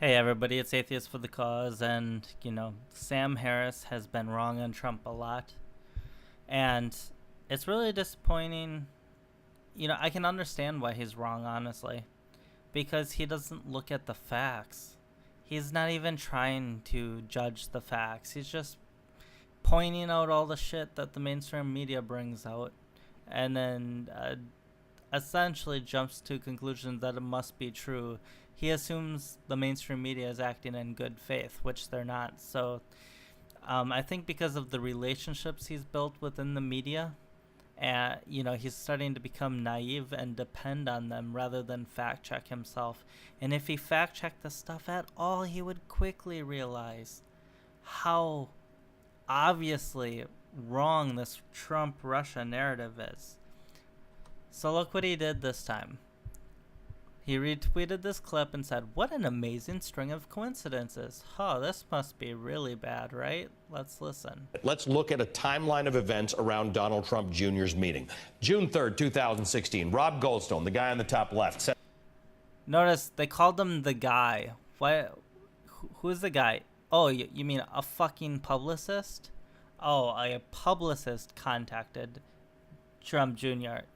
Hey everybody, it's Atheist for the Cause, and Sam Harris has been wrong on Trump a lot, and it's really disappointing. I can understand why he's wrong, honestly, because he doesn't look at the facts. He's not even trying to judge the facts. He's just pointing out all the shit that the mainstream media brings out, and then essentially jumps to conclusions that it must be true. He assumes the mainstream media is acting in good faith, which they're not. So I think because of the relationships he's built within the media, he's starting to become naive and depend on them rather than fact check himself. And if he fact checked the stuff at all, he would quickly realize how obviously wrong this Trump-Russia narrative is. So look what he did this time. He retweeted this clip and said, "What an amazing string of coincidences. Huh, this must be really bad, right? Let's listen." Let's look at a timeline of events around Donald Trump Jr.'s meeting. June 3rd, 2016, Rob Goldstone, the guy on the top left, said... Notice they called him the guy. What? Who's the guy? Oh, you mean a fucking publicist? Oh, a publicist contacted Trump Jr.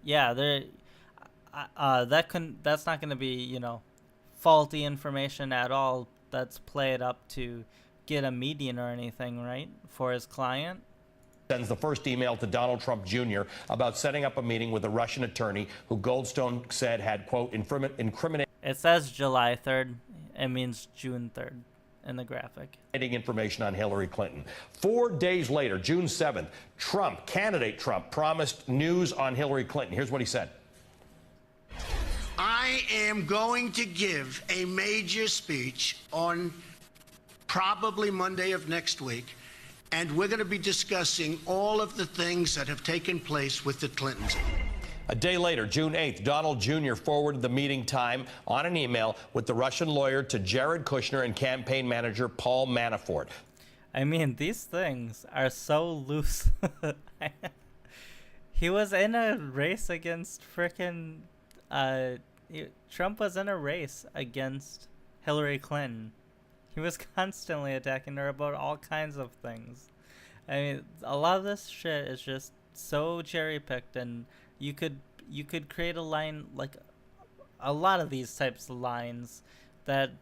Yeah, that's not going to be, faulty information at all that's played up to get a meeting or anything, right, for his client. Sends the first email to Donald Trump Jr. about setting up a meeting with a Russian attorney who Goldstone said had, quote, incriminating... It says July 3rd. It means June 3rd in the graphic. ...information on Hillary Clinton. 4 days later, June 7th, candidate Trump, promised news on Hillary Clinton. Here's what he said. I am going to give a major speech on probably Monday of next week, and we're going to be discussing all of the things that have taken place with the Clintons. A day later, June 8th, Donald Jr. forwarded the meeting time on an email with the Russian lawyer to Jared Kushner and campaign manager Paul Manafort. I mean, these things are so loose. He was in a race against frickin' Trump was in a race against Hillary Clinton. He was constantly attacking her about all kinds of things. I mean, a lot of this shit is just so cherry-picked, and you could create a line, like a lot of these types of lines that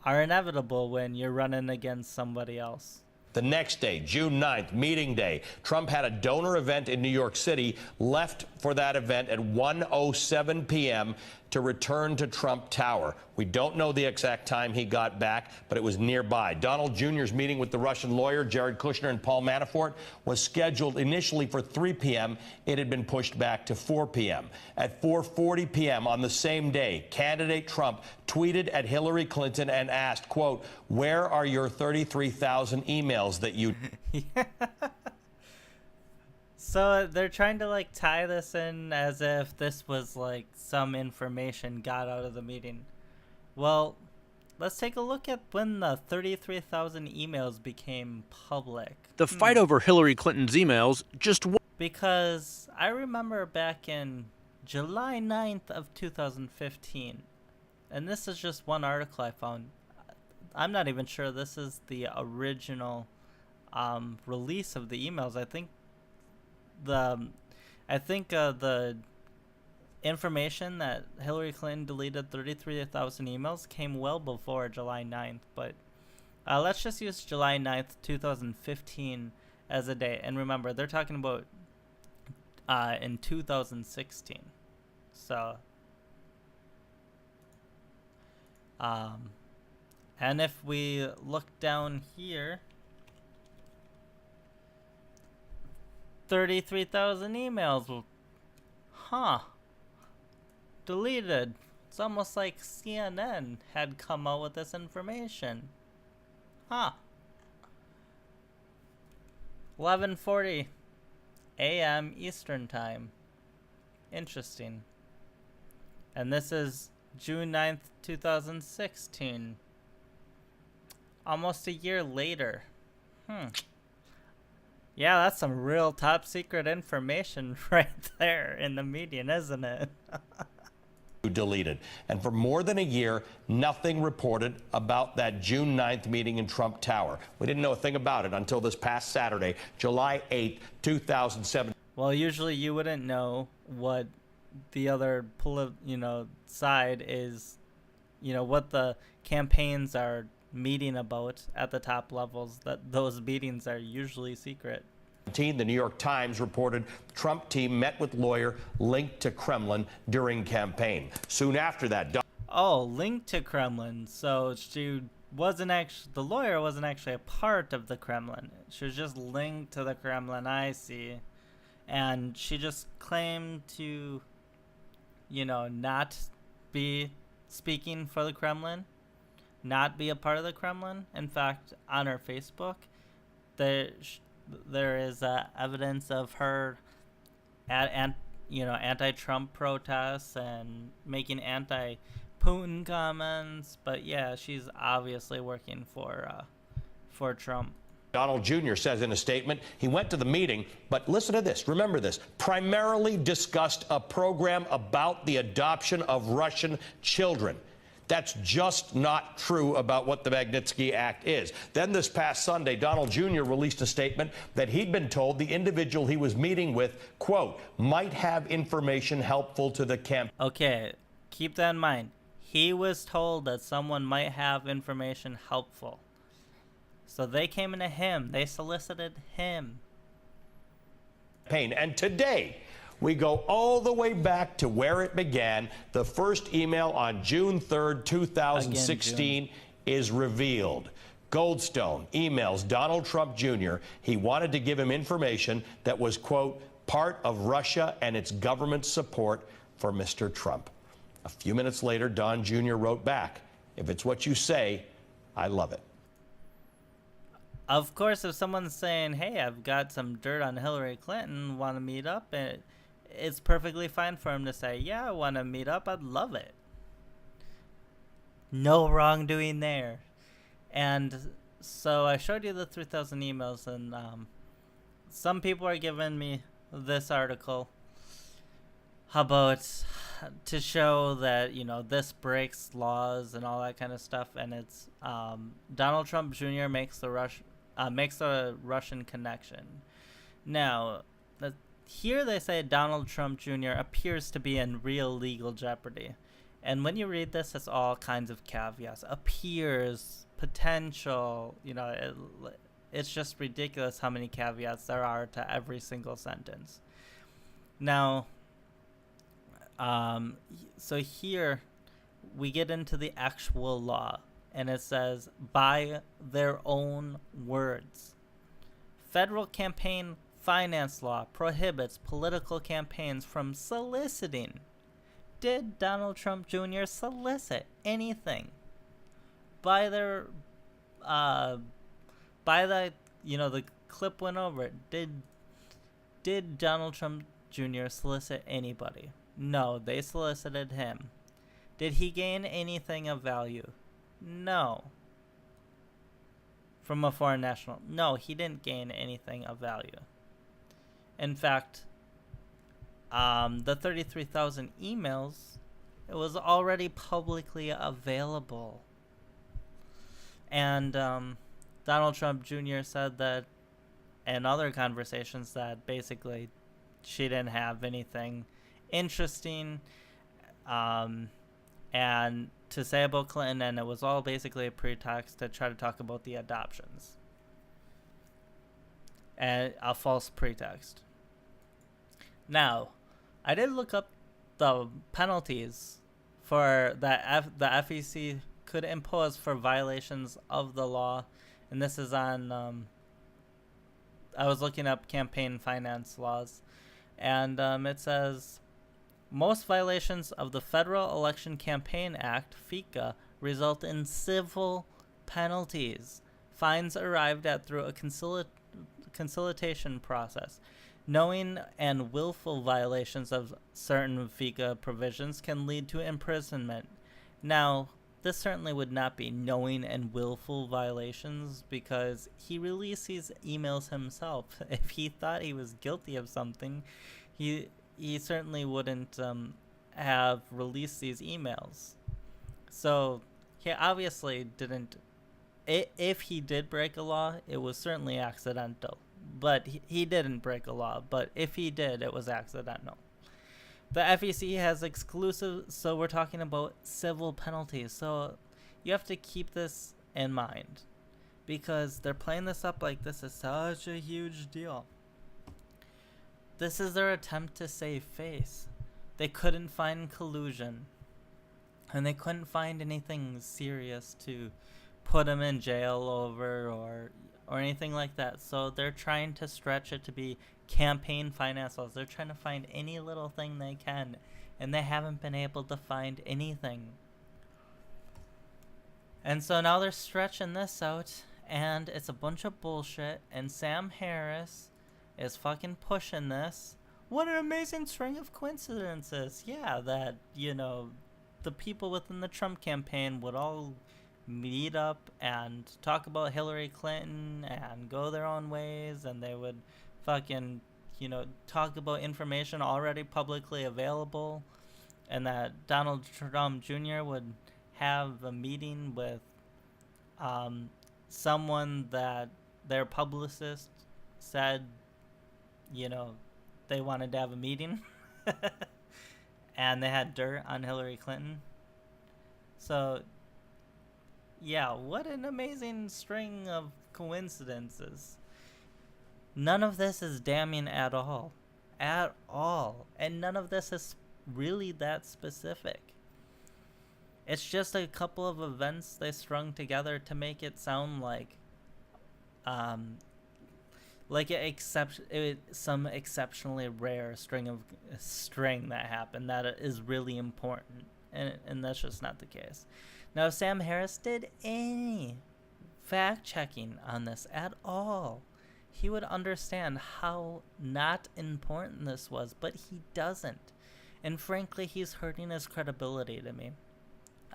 are inevitable when you're running against somebody else. The next day, June 9th, meeting day, Trump had a donor event in New York City, left for that event at 1:07 p.m. to return to Trump Tower. We don't know the exact time he got back, but it was nearby. Donald Jr.'s meeting with the Russian lawyer, Jared Kushner, and Paul Manafort was scheduled initially for 3 p.m. It had been pushed back to 4 p.m. At 4:40 p.m. on the same day, candidate Trump tweeted at Hillary Clinton and asked, quote, "Where are your 33,000 emails that you..." So they're trying to tie this in as if this was some information got out of the meeting. Well, let's take a look at when the 33,000 emails became public. The fight over Hillary Clinton's emails just... Because I remember back in July 9th of 2015, and this is just one article I found. I'm not even sure this is the original release of the emails. I think the information that Hillary Clinton deleted 33,000 emails came well before July 9th, but let's just use July 9th, 2015 as a day. And remember, they're talking about in 2016. So, and if we look down here, 33,000 emails. Huh. Deleted. It's almost like CNN had come out with this information. Huh. 11:40 a.m. Eastern Time. Interesting. And this is June 9th, 2016. Almost a year later. Yeah, that's some real top secret information right there in the median, isn't it? deleted. And for more than a year, nothing reported about that June 9th meeting in Trump Tower. We didn't know a thing about it until this past Saturday, July 8th, 2007. Well, usually you wouldn't know what the other side is, what the campaigns are meeting about at the top levels. That those meetings are usually secret. The New York Times reported Trump team met with lawyer linked to Kremlin during campaign. Soon after that, Linked to Kremlin. So the lawyer wasn't actually a part of the Kremlin. She was just linked to the Kremlin, I see. And she just claimed to, not be speaking for the Kremlin, not be a part of the Kremlin. In fact, on her Facebook, there is evidence of her anti-Trump protests and making anti-Putin comments. But yeah, she's obviously working for Trump. Donald Jr. says in a statement he went to the meeting, but listen to this, remember this, primarily discussed a program about the adoption of Russian children. That's just not true about what the Magnitsky Act is. Then this past Sunday, Donald Jr. released a statement that he'd been told the individual he was meeting with, quote, might have information helpful to the campaign. Okay, keep that in mind. He was told that someone might have information helpful. So they came into him. They solicited him. And today, we go all the way back to where it began. The first email on June 3rd, 2016 is revealed. Goldstone emails Donald Trump Jr. He wanted to give him information that was, quote, part of Russia and its government support for Mr. Trump. A few minutes later, Don Jr. wrote back, if it's what you say, I love it. Of course, if someone's saying, hey, I've got some dirt on Hillary Clinton, want to meet up, it's perfectly fine for him to say, yeah, I want to meet up. I'd love it. No wrongdoing there. And so I showed you the 3,000 emails, and some people are giving me this article about to show that, this breaks laws and all that kind of stuff. And it's Donald Trump Jr. makes a Russian connection. Now, here they say Donald Trump Jr. appears to be in real legal jeopardy. And when you read this, it's all kinds of caveats. Appears, potential, it's just ridiculous how many caveats there are to every single sentence. Now, so here we get into the actual law, and it says, by their own words. Federal campaign finance law prohibits political campaigns from soliciting. Did Donald Trump Jr. solicit anything? By the clip went over it. Did Donald Trump Jr. solicit anybody? No, they solicited him. Did he gain anything of value? No. From a foreign national? No, he didn't gain anything of value. In fact, the 33,000 emails, it was already publicly available. And Donald Trump Jr. said that in other conversations that basically she didn't have anything interesting and to say about Clinton, and it was all basically a pretext to try to talk about the adoptions. And a false pretext. Now, I did look up the penalties for that the FEC could impose for violations of the law, and this is on. I was looking up campaign finance laws, and it says most violations of the Federal Election Campaign Act (FECA) result in civil penalties. Fines arrived at through a conciliation process. Knowing and willful violations of certain FECA provisions can lead to imprisonment. Now, this certainly would not be knowing and willful violations because he released these emails himself. If he thought he was guilty of something, he certainly wouldn't have released these emails. So he obviously didn't. If he did break a law, it was certainly accidental. But he didn't break a law. But if he did, it was accidental. The FEC has exclusive, so we're talking about civil penalties. So you have to keep this in mind, because they're playing this up like this is such a huge deal. This is their attempt to save face. They couldn't find collusion, and they couldn't find anything serious to put him in jail over or anything like that. So they're trying to stretch it to be campaign finance laws. They're trying to find any little thing they can, and they haven't been able to find anything. And so now they're stretching this out, and it's a bunch of bullshit, and Sam Harris is fucking pushing this. What an amazing string of coincidences. Yeah, that, you know, the people within the Trump campaign would all meet up and talk about Hillary Clinton and go their own ways, and they would fucking, you know, talk about information already publicly available, and that Donald Trump Jr. would have a meeting with someone that their publicist said, you know, they wanted to have a meeting and they had dirt on Hillary Clinton. So yeah, what an amazing string of coincidences. None of this is damning at all. At all. And none of this is really that specific. It's just a couple of events they strung together to make it sound like some exceptionally rare string that happened that is really important, and that's just not the case. Now, if Sam Harris did any fact checking on this at all, he would understand how not important this was, but he doesn't, and frankly, he's hurting his credibility to me.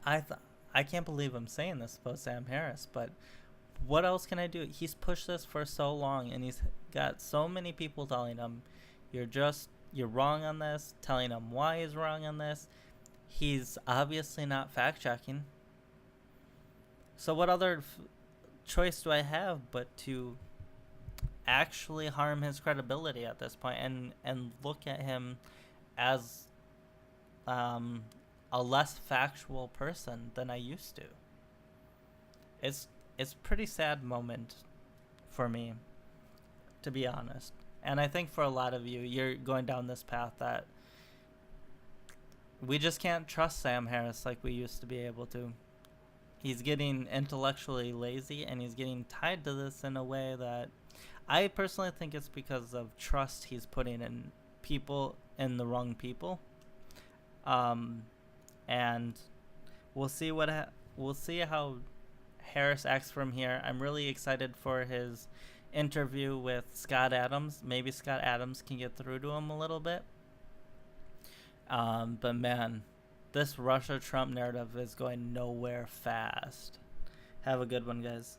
I can't believe I'm saying this about Sam Harris, but what else can I do? He's pushed this for so long, and he's got so many people telling him, you're wrong on this, telling him why he's wrong on this. He's obviously not fact-checking. So what other choice do I have but to actually harm his credibility at this point and look at him as a less factual person than I used to? It's a pretty sad moment for me, to be honest. And I think for a lot of you, you're going down this path that we just can't trust Sam Harris like we used to be able to. He's getting intellectually lazy, and he's getting tied to this in a way that I personally think it's because of trust he's putting in people, in the wrong people. And we'll see how Harris acts from here. I'm really excited for his interview with Scott Adams. Maybe Scott Adams can get through to him a little bit. But man, this Russia-Trump narrative is going nowhere fast. Have a good one, guys.